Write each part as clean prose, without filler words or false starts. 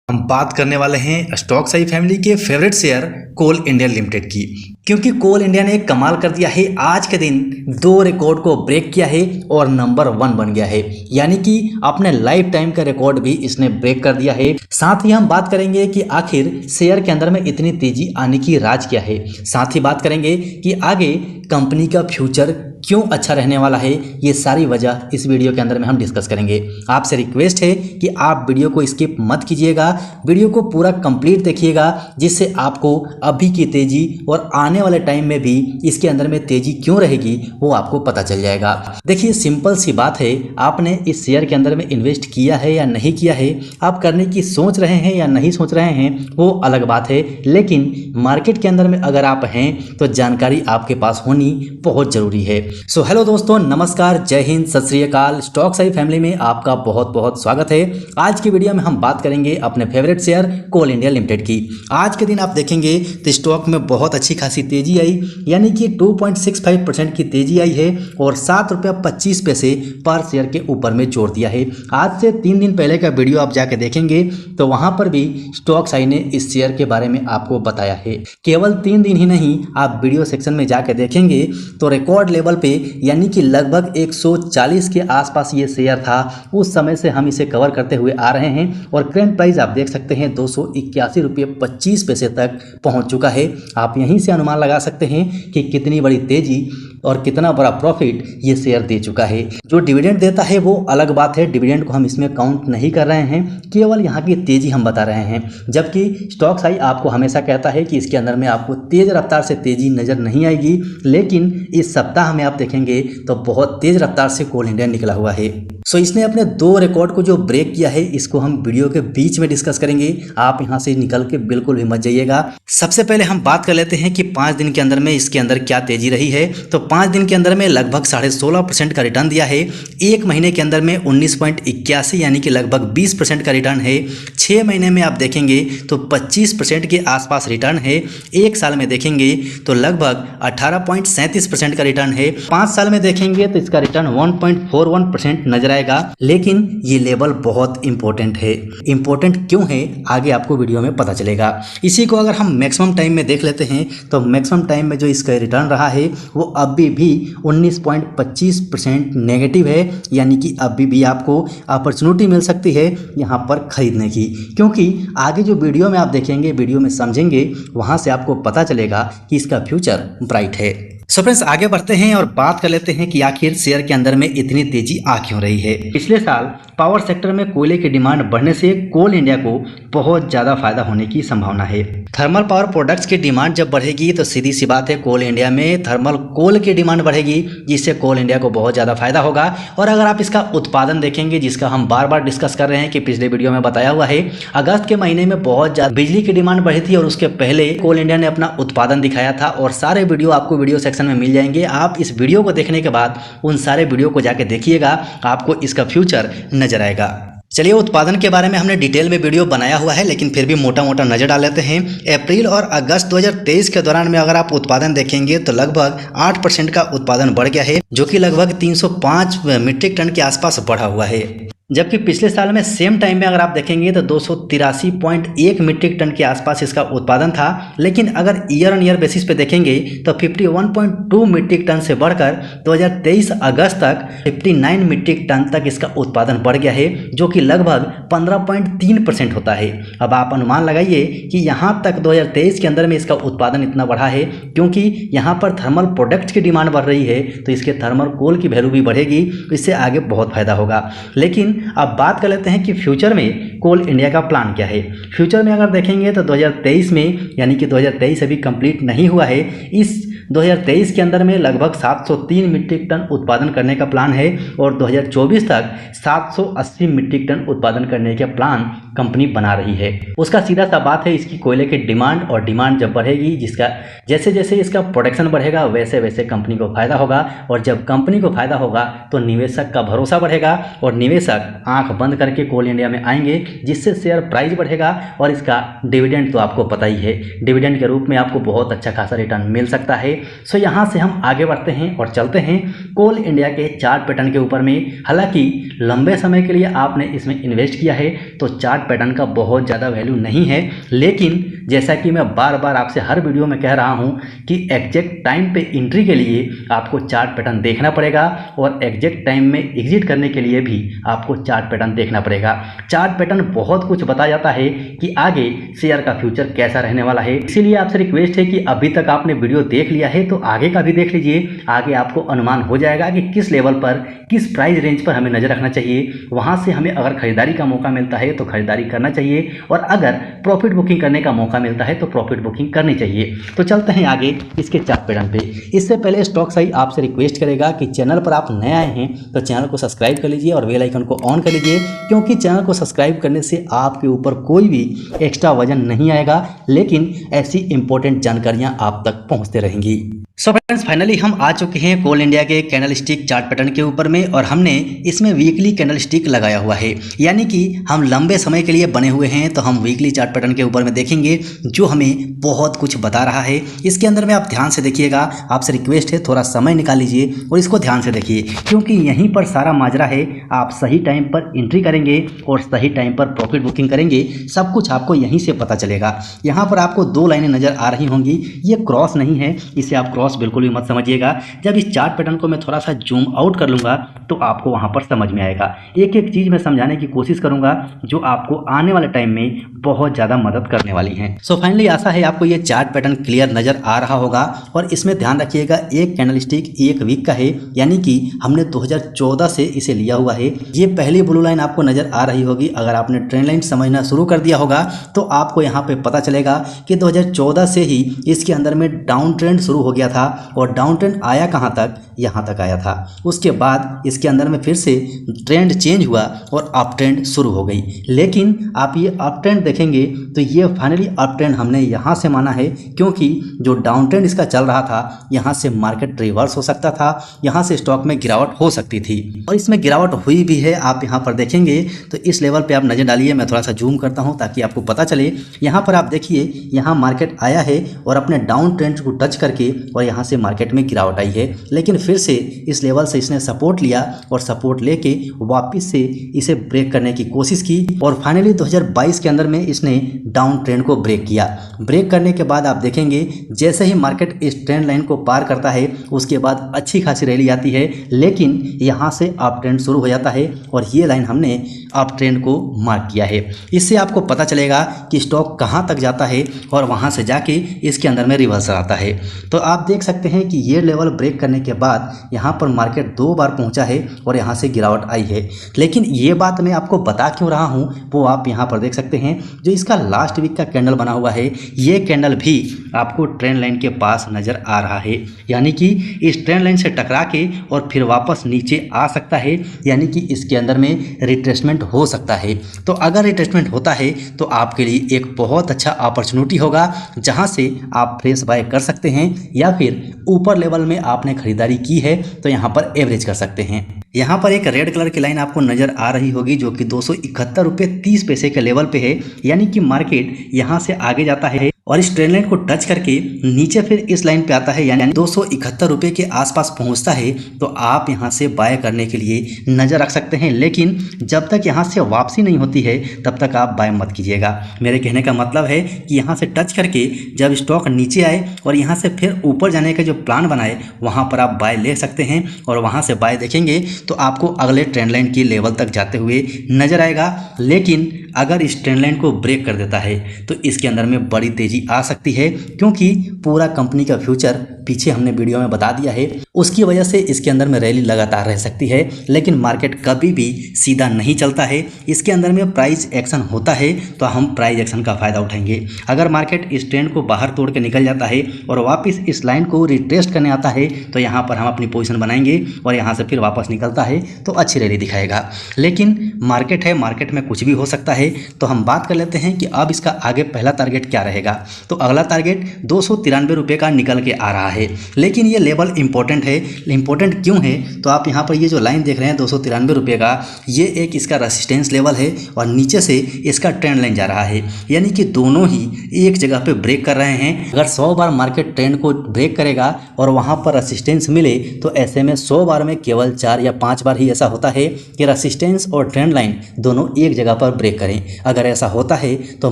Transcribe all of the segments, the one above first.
हम बात करने वाले हैं स्टॉक साई फैमिली के फेवरेट शेयर कोल इंडिया लिमिटेड की। क्योंकि कोल इंडिया ने कमाल कर दिया है, आज के दिन 2 रिकॉर्ड को ब्रेक किया है और नंबर 1 बन गया है। यानी कि अपने लाइफ टाइम का रिकॉर्ड भी इसने ब्रेक कर दिया है। साथ ही हम बात करेंगे कि आखिर शेयर के अंदर में इतनी तेजी आने की राज क्या है। साथ ही बात करेंगे कि आगे कंपनी का फ्यूचर क्यों अच्छा रहने वाला है। ये सारी वजह इस वीडियो के अंदर में हम डिस्कस करेंगे। आपसे रिक्वेस्ट है कि आप वीडियो को स्किप मत कीजिएगा, वीडियो को पूरा कंप्लीट देखिएगा, जिससे आपको अभी की तेजी और आने वाले टाइम में भी इसके अंदर में तेजी क्यों रहेगी वो आपको पता चल जाएगा। देखिए, सिंपल सी बात है, आपने इस शेयर के अंदर में इन्वेस्ट किया है या नहीं किया है, आप करने की सोच रहे हैं या नहीं सोच रहे हैं, वो अलग बात है। लेकिन मार्केट के अंदर में अगर आप हैं तो जानकारी आपके पास होनी बहुत जरूरी है। सो हेलो दोस्तों, नमस्कार, जय हिंद, सत श्री अकाल। स्टॉक साई फैमिली में आपका बहुत बहुत स्वागत है। आज की वीडियो में हम बात करेंगे अपने फेवरेट शेयर कोल इंडिया लिमिटेड की। आज के दिन आप देखेंगे तो स्टॉक में बहुत अच्छी खासी तेजी आई, यानी कि 2.65% की तेजी आई है और ₹7.25 पर शेयर के ऊपर में जोड़ दिया है। आज से 3 दिन पहले का वीडियो आप जाके देखेंगे तो वहां पर भी स्टॉक साई ने इस शेयर के बारे में आपको बताया है। केवल 3 दिन ही नहीं, आप वीडियो सेक्शन में जाके देखेंगे तो रिकॉर्ड लेवल पे यानी कि लगभग 140 के आसपास ये शेयर था। उस समय से हम इसे कवर करते हुए आ रहे हैं और करंट प्राइस आप देख सकते हैं ₹281.25 तक पहुंच चुका है। आप यहीं से अनुमान लगा सकते हैं कि कितनी बड़ी तेजी और कितना बड़ा प्रॉफिट ये शेयर दे चुका है। जो डिविडेंड देता है वो अलग बात है, डिविडेंड को हम इसमें काउंट नहीं कर रहे हैं, केवल यहाँ की तेजी हम बता रहे हैं। जबकि स्टॉक साई आपको हमेशा कहता है कि इसके अंदर में आपको तेज रफ्तार से तेजी नजर नहीं आएगी, लेकिन इस सप्ताह में आप देखेंगे तो बहुत तेज रफ्तार से कोल इंडिया निकला हुआ है। सो इसने अपने 2 रिकॉर्ड को जो ब्रेक किया है, इसको हम वीडियो के बीच में डिस्कस करेंगे। आप यहाँ से निकल के बिल्कुल भी मत जाइएगा। सबसे पहले हम बात कर लेते हैं कि 5 दिन के अंदर में इसके अंदर क्या तेजी रही है। तो 5 दिन के अंदर में लगभग 16.5% का रिटर्न दिया है। 1 महीने के अंदर में 19.81 यानी कि लगभग 20% का रिटर्न है। 6 महीने में आप देखेंगे तो 25% के आसपास रिटर्न है। 1 साल में देखेंगे तो लगभग 18.37% का रिटर्न है। 5 साल में देखेंगे तो इसका रिटर्न 1.41% नजर आएगा। लेकिन ये लेवल बहुत इंपॉर्टेंट है। इंपॉर्टेंट क्यों है आगे आपको वीडियो में पता चलेगा। इसी को अगर हम मैक्सिमम टाइम में देख लेते हैं तो मैक्सिमम टाइम में जो इसका रिटर्न रहा है वो अभी भी 19.25% नेगेटिव है। यानी कि अभी भी आपको अपॉर्चुनिटी मिल सकती है यहाँ पर खरीदने की, क्योंकि आगे जो वीडियो में आप देखेंगे, वीडियो में समझेंगे, वहाँ से आपको पता चलेगा कि इसका फ्यूचर ब्राइट है। सो फ्रेंड्स, आगे बढ़ते हैं और बात कर लेते हैं कि आखिर शेयर के अंदर में इतनी तेजी आ क्यों रही है। पिछले साल पावर सेक्टर में कोयले की डिमांड बढ़ने से कोल इंडिया को बहुत ज़्यादा फायदा होने की संभावना है। थर्मल पावर प्रोडक्ट्स की डिमांड जब बढ़ेगी तो सीधी सी बात है, कोल इंडिया में थर्मल कोल की डिमांड बढ़ेगी, जिससे कोल इंडिया को बहुत ज़्यादा फायदा होगा। और अगर आप इसका उत्पादन देखेंगे, जिसका हम बार बार डिस्कस कर रहे हैं कि पिछले वीडियो में बताया हुआ है, अगस्त के महीने में बहुत ज़्यादा बिजली की डिमांड बढ़ी थी और उसके पहले कोल इंडिया ने अपना उत्पादन दिखाया था। और सारे वीडियो आपको वीडियो सेक्शन में मिल जाएंगे। आप इस वीडियो को देखने के बाद उन सारे वीडियो को जाके देखिएगा, आपको इसका फ्यूचर नजर आएगा। चलिए, उत्पादन के बारे में हमने डिटेल में वीडियो बनाया हुआ है, लेकिन फिर भी मोटा मोटा नजर डाल लेते हैं। अप्रैल और अगस्त 2023 के दौरान में अगर आप उत्पादन देखेंगे तो लगभग 8% का उत्पादन बढ़ गया है, जो कि लगभग 305 मीट्रिक टन के आसपास बढ़ा हुआ है। जबकि पिछले साल में सेम टाइम में अगर आप देखेंगे तो 283.1 मीट्रिक टन के आसपास इसका उत्पादन था। लेकिन अगर ईयर ऑन ईयर बेसिस पे देखेंगे तो 51.2 मीट्रिक टन से बढ़कर 2023 अगस्त तक 59 मीट्रिक टन तक इसका उत्पादन बढ़ गया है, जो कि लगभग 15.3% होता है। अब आप अनुमान लगाइए कि यहाँ तक 2023 के अंदर में इसका उत्पादन इतना बढ़ा है क्योंकि यहाँ पर थर्मल प्रोडक्ट्स की डिमांड बढ़ रही है, तो इसके थर्मल कोल की वैल्यू भी बढ़ेगी, इससे आगे बहुत फायदा होगा। लेकिन अब बात कर लेते हैं कि फ्यूचर में कोल इंडिया का प्लान क्या है। फ्यूचर में अगर देखेंगे तो 2023 में, यानी कि 2023 अभी कंप्लीट नहीं हुआ है, इस 2023 के अंदर में लगभग 703 मीट्रिक टन उत्पादन करने का प्लान है और 2024 तक 780 मीट्रिक टन उत्पादन करने का प्लान कंपनी बना रही है। उसका सीधा सा बात है इसकी कोयले की डिमांड, और डिमांड जब बढ़ेगी, जिसका जैसे जैसे इसका प्रोडक्शन बढ़ेगा वैसे वैसे कंपनी को फायदा होगा, और जब कंपनी को फायदा होगा तो निवेशक का भरोसा बढ़ेगा और निवेशक आंख बंद करके कोल इंडिया में आएंगे जिससे शेयर प्राइस बढ़ेगा और इसका डिविडेंड तो आपको पता ही है, डिविडेंड के रूप में आपको बहुत अच्छा खासा रिटर्न मिल सकता है। सो यहाँ से हम आगे बढ़ते हैं और चलते हैं कोल इंडिया के चार्ट पैटर्न के ऊपर में। हालांकि लंबे समय के लिए आपने इसमें इन्वेस्ट किया है तो चार्ट पैटर्न का बहुत ज़्यादा वैल्यू नहीं है, लेकिन जैसा कि मैं बार बार आपसे हर वीडियो में कह रहा हूं कि एग्जैक्ट टाइम पे एंट्री के लिए आपको चार्ट पैटर्न देखना पड़ेगा और एग्जैक्ट टाइम में एग्जिट करने के लिए भी आपको चार्ट पैटर्न देखना पड़ेगा। चार्ट पैटर्न बहुत कुछ बता जाता है कि आगे शेयर का फ्यूचर कैसा रहने वाला है। इसीलिए आपसे रिक्वेस्ट है कि अभी तक आपने वीडियो देख लिया है तो आगे का भी देख लीजिए। आगे आपको अनुमान हो जाएगा कि किस लेवल पर, किस प्राइस रेंज पर हमें नजर रखना चाहिए। वहां से हमें अगर खरीदारी का मौका मिलता है तो खरीदारी करना चाहिए और अगर प्रॉफिट बुकिंग करने का मौका मिलता है तो प्रॉफिट बुकिंग करनी चाहिए। तो चलते हैं आगे इसके चार्ट पैटर्न पे। इससे पहले स्टॉक सही आपसे रिक्वेस्ट करेगा कि चैनल पर आप नए आए हैं तो चैनल को सब्सक्राइब कर लीजिए और बेल आइकन को ऑन कर लीजिए, क्योंकि चैनल को सब्सक्राइब करने से आपके ऊपर कोई भी एक्स्ट्रा वजन नहीं आएगा, लेकिन ऐसी इंपॉर्टेंट जानकारियां आप तक पहुंचते रहेंगी। सो फ्रेंड्स, फाइनली हम आ चुके हैं कोल इंडिया के कैंडल स्टिक चार्ट पैटर्न के ऊपर में और हमने इसमें वीकली कैंडल स्टिक लगाया हुआ है, यानी कि हम लंबे समय के लिए बने हुए हैं। तो हम वीकली चार्ट पैटर्न के ऊपर में देखेंगे जो हमें बहुत कुछ बता रहा है। इसके अंदर में आप ध्यान से देखिएगा, आपसे रिक्वेस्ट है थोड़ा समय निकाल लीजिए और इसको ध्यान से देखिए, क्योंकि यहीं पर सारा माजरा है। आप सही टाइम पर एंट्री करेंगे और सही टाइम पर प्रॉफिट बुकिंग करेंगे, सब कुछ आपको यहीं से पता चलेगा। यहाँ पर आपको दो लाइनें नजर आ रही होंगी, ये क्रॉस नहीं है, इसे आप क्रॉस बिल्कुल भी मत समझिएगा। जब इस चार्ट पैटर्न को मैं थोड़ा सा जूम आउट कर लूंगा तो आपको वहां पर समझ में आएगा। एक एक चीज मैं समझाने की कोशिश करूंगा जो आपको आने वाले टाइम में बहुत ज्यादा मदद करने वाली है। सो फाइनली आशा है आपको ये चार्ट पैटर्न क्लियर नजर आ रहा होगा और इसमें ध्यान रखिएगा एक कैंडल स्टिक एक वीक का है, यानी कि हमने 2014 से इसे लिया हुआ है। ये पहली ब्लू लाइन आपको नजर आ रही होगी। अगर आपने ट्रेंड लाइन समझना शुरू कर दिया होगा तो आपको यहाँ पे पता चलेगा कि 2014 से ही इसके अंदर में डाउन ट्रेंड शुरू हो गया था और डाउन ट्रेंड आया कहाँ तक, यहाँ तक आया था। उसके बाद इसके अंदर में फिर से ट्रेंड चेंज हुआ और अप ट्रेंड शुरू हो गई। लेकिन आप ये अप ट्रेंड देखेंगे तो ये फाइनली अप ट्रेंड हमने यहाँ से माना है, क्योंकि जो डाउन ट्रेंड इसका चल रहा था यहाँ से मार्केट रिवर्स हो सकता था, यहाँ से स्टॉक में गिरावट हो सकती थी और इसमें गिरावट हुई भी है। आप यहाँ पर देखेंगे तो इस लेवल पे आप नजर डालिए, मैं थोड़ा सा जूम करता हूँ ताकि आपको पता चले। यहाँ पर आप देखिए, यहाँ मार्केट आया है और अपने डाउन ट्रेंड को टच करके और यहाँ से मार्केट में गिरावट आई है, लेकिन फिर से इस लेवल से इसने सपोर्ट लिया और सपोर्ट लेके वापस से इसे ब्रेक करने की कोशिश की और फाइनली 2022 के अंदर में इसने डाउन ट्रेंड को ब्रेक किया। ब्रेक करने के बाद आप देखेंगे जैसे ही मार्केट इस ट्रेंड लाइन को पार करता है उसके बाद अच्छी खासी रैली आती है, लेकिन यहाँ से अप ट्रेंड शुरू हो जाता है और ये लाइन हमने अप ट्रेंड को मार्क किया है। इससे आपको पता चलेगा कि स्टॉक कहाँ तक जाता है और वहाँ से जाके इसके अंदर में रिवर्सल आता है। तो आप देख सकते हैं कि ये लेवल ब्रेक करने के बाद यहाँ पर मार्केट दो बार पहुँचा है और यहाँ से गिरावट आई है। लेकिन ये बात मैं आपको बता क्यों रहा हूँ वो आप यहाँ पर देख सकते हैं। जो इसका लास्ट वीक का कैंडल बना हुआ है, ये कैंडल भी आपको ट्रेंड लाइन के पास नजर आ रहा है, यानी कि इस ट्रेंड लाइन से टकरा के और फिर वापस नीचे आ सकता है, यानी कि इसके अंदर में रिट्रेसमेंट हो सकता है। तो अगर रिट्रेसमेंट होता है तो आपके लिए एक बहुत अच्छा अपॉर्चुनिटी होगा जहां से आप फ्रेश बाय कर सकते हैं, या फिर ऊपर लेवल में आपने खरीदारी की है तो यहां पर एवरेज कर सकते हैं। यहाँ पर एक रेड कलर की लाइन आपको नजर आ रही होगी जो कि 271 रुपये 30 पैसे के लेवल पे है, यानी कि मार्केट यहाँ से आगे जाता है और इस ट्रेंड लाइन को टच करके नीचे फिर इस लाइन पे आता है, यानी 271 रुपये के आसपास पहुँचता है। तो आप यहाँ से बाय करने के लिए नज़र रख सकते हैं, लेकिन जब तक यहाँ से वापसी नहीं होती है तब तक आप बाय मत कीजिएगा। मेरे कहने का मतलब है कि यहाँ से टच करके जब स्टॉक नीचे आए और यहाँ से फिर ऊपर जाने का जो प्लान बनाए वहाँ पर आप बाय ले सकते हैं और वहाँ से बाय देखेंगे तो आपको अगले ट्रेंड लाइन की लेवल तक जाते हुए नजर आएगा। लेकिन अगर इस ट्रेंड लाइन को ब्रेक कर देता है तो इसके अंदर में बड़ी तेजी आ सकती है, क्योंकि पूरा कंपनी का फ्यूचर पीछे हमने वीडियो में बता दिया है। उसकी वजह से इसके अंदर में रैली लगातार रह सकती है, लेकिन मार्केट कभी भी सीधा नहीं चलता है। इसके अंदर में प्राइस एक्शन होता है तो हम प्राइस एक्शन का फायदा उठाएंगे। अगर मार्केट इस ट्रेंड को बाहर तोड़ के निकल जाता है और वापस इस लाइन को रिट्रेस्ट करने आता है तो यहाँ पर हम अपनी पोजीशन बनाएंगे और यहाँ से फिर वापस निकलता है तो अच्छी रैली दिखाएगा। लेकिन मार्केट है, मार्केट में कुछ भी हो सकता है। तो हम बात कर लेते हैं कि अब इसका आगे पहला टारगेट क्या रहेगा। तो अगला टारगेट 293 रुपये का निकल के आ रहा है। लेकिन ये लेवल इंपॉर्टेंट है। इंपॉर्टेंट क्यों है? तो आप यहाँ पर ये जो लाइन देख रहे हैं 293 रुपये का, ये एक इसका रेसिस्टेंस लेवल है और नीचे से इसका ट्रेंड लाइन जा रहा है, यानी कि दोनों ही एक जगह पे ब्रेक कर रहे हैं। अगर 100 बार मार्केट ट्रेंड को ब्रेक करेगा और वहाँ पर रेसिस्टेंस मिले तो ऐसे में 100 बार में केवल 4 या 5 बार ही ऐसा होता है कि रेसिस्टेंस और ट्रेंड लाइन दोनों एक जगह पर ब्रेक करें। अगर ऐसा होता है तो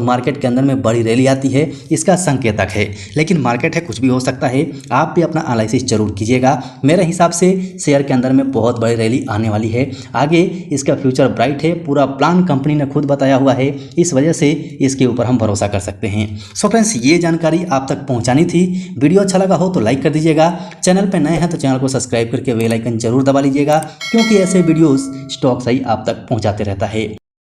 मार्केट के अंदर में बड़ी रैली आती है, इसका संकेतक है। लेकिन मार्केट है, कुछ भी हो सकता है। आप भी अपना एनालिसिस जरूर कीजिएगा। मेरे हिसाब से शेयर के अंदर में बहुत बड़ी रैली आने वाली है। आगे इसका फ्यूचर ब्राइट है, पूरा प्लान कंपनी ने खुद बताया हुआ है, इस वजह से इसके ऊपर हम भरोसा कर सकते हैं। सो फ्रेंड्स, ये जानकारी आप तक पहुंचानी थी। वीडियो अच्छा लगा हो तो लाइक कर दीजिएगा। चैनल पर नए हैं तो चैनल को सब्सक्राइब करके बेल आइकन जरूर दबा लीजिएगा, क्योंकि ऐसे वीडियोस स्टॉक सही आप तक पहुंचाते रहता है।